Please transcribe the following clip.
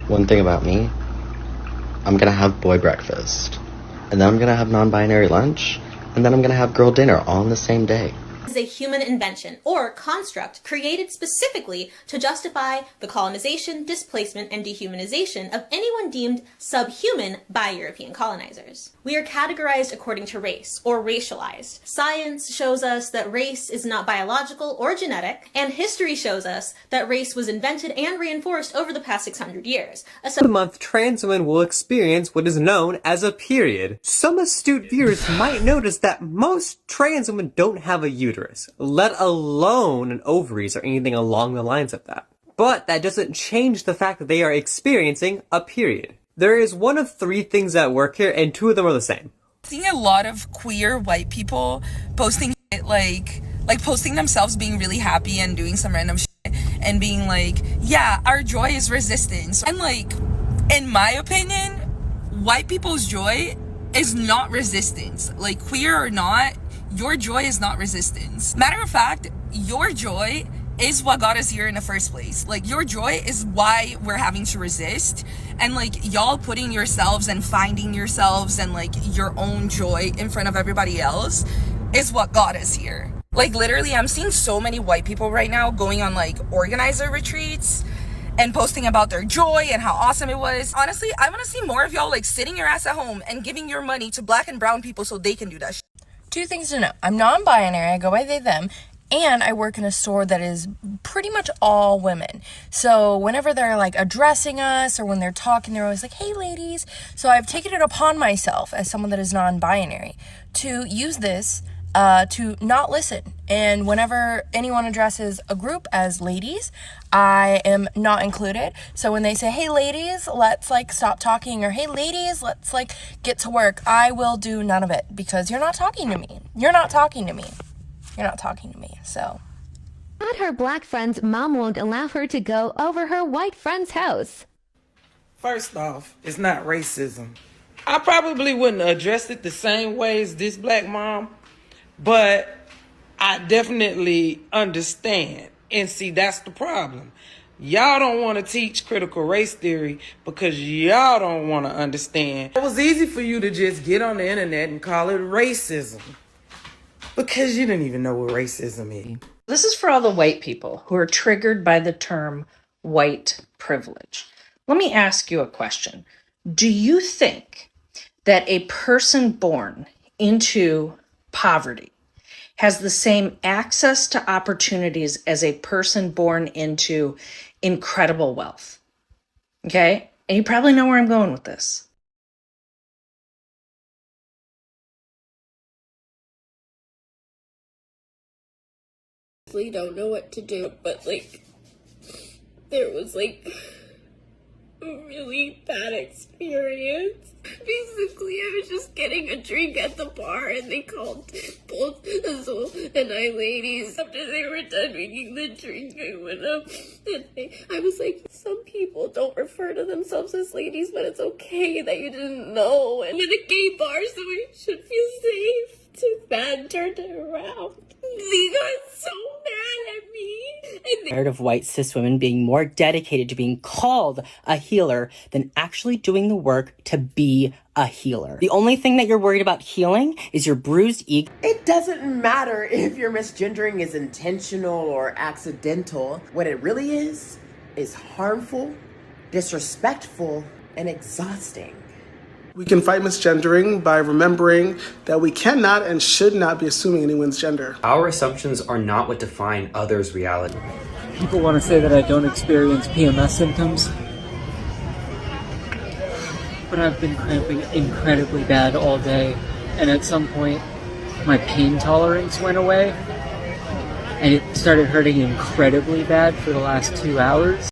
One thing about me, I'm gonna have boy breakfast, and then I'm gonna have non-binary lunch, and then I'm gonna have girl dinner all on the same day. Is a human invention or construct created specifically to justify the colonization, displacement, and dehumanization of anyone deemed subhuman by European colonizers. We are categorized according to race, or racialized. Science shows us that race is not biological or genetic, and history shows us that race was invented and reinforced over the past 600 years. The month trans women will experience what is known as a period. Some astute viewers might notice that most trans women don't have a uterus, let alone an ovaries or anything along the lines of that. But that doesn't change the fact that they are experiencing a period. There is one of three things at work here, and two of them are the same. Seeing a lot of queer white people posting it like posting themselves being really happy and doing some random shit and being like, yeah, our joy is resistance. And like, in my opinion, white people's joy is not resistance. Like, queer or not, your joy is not resistance. Matter of fact, your joy is what got us here in the first place. Like, your joy is why we're having to resist. And like, y'all putting yourselves and finding yourselves and like your own joy in front of everybody else is what got us here. Like, literally, I'm seeing so many white people right now going on like organizer retreats and posting about their joy and how awesome it was. Honestly, I want to see more of y'all like sitting your ass at home and giving your money to black and brown people so they can do that shit. Two things to know. I'm non-binary. I go by they, them. And I work in a store that is pretty much all women. So whenever they're like addressing us or when they're talking, they're always like, hey ladies. So I've taken it upon myself as someone that is non-binary to use this to not listen. And whenever anyone addresses a group as ladies, I am not included. So when they say, hey ladies, let's like stop talking, or hey ladies, let's like get to work, I will do none of it because you're not talking to me. You're not talking to me. You're not talking to me, so. At her black friend's mom won't allow her to go over her white friend's house. First off, it's not racism. I probably wouldn't address it the same way as this black mom, but I definitely understand. And see, that's the problem. Y'all don't want to teach critical race theory because y'all don't want to understand. It was easy for you to just get on the internet and call it racism because you didn't even know what racism is. This is for all the white people who are triggered by the term white privilege. Let me ask you a question. Do you think that a person born into poverty has the same access to opportunities as a person born into incredible wealth? Okay? And you probably know where I'm going with this. Don't know what to do, but like there was like a really bad experience. Basically, I was just getting a drink at the bar and they called both Azul and I ladies. After they were done making the drink, I went up and I was like, some people don't refer to themselves as ladies, but it's okay that you didn't know. And in a gay bar, so I should feel safe. Too bad, turned it around. They got so mad at me. Tired of white cis women being more dedicated to being called a healer than actually doing the work to be a healer. The only thing that you're worried about healing is your bruised ego. It doesn't matter if your misgendering is intentional or accidental. What it really is harmful, disrespectful, and exhausting. We can fight misgendering by remembering that we cannot and should not be assuming anyone's gender. Our assumptions are not what define others' reality. People want to say that I don't experience PMS symptoms, but I've been cramping incredibly bad all day, and at some point my pain tolerance went away, and it started hurting incredibly bad for the last 2 hours.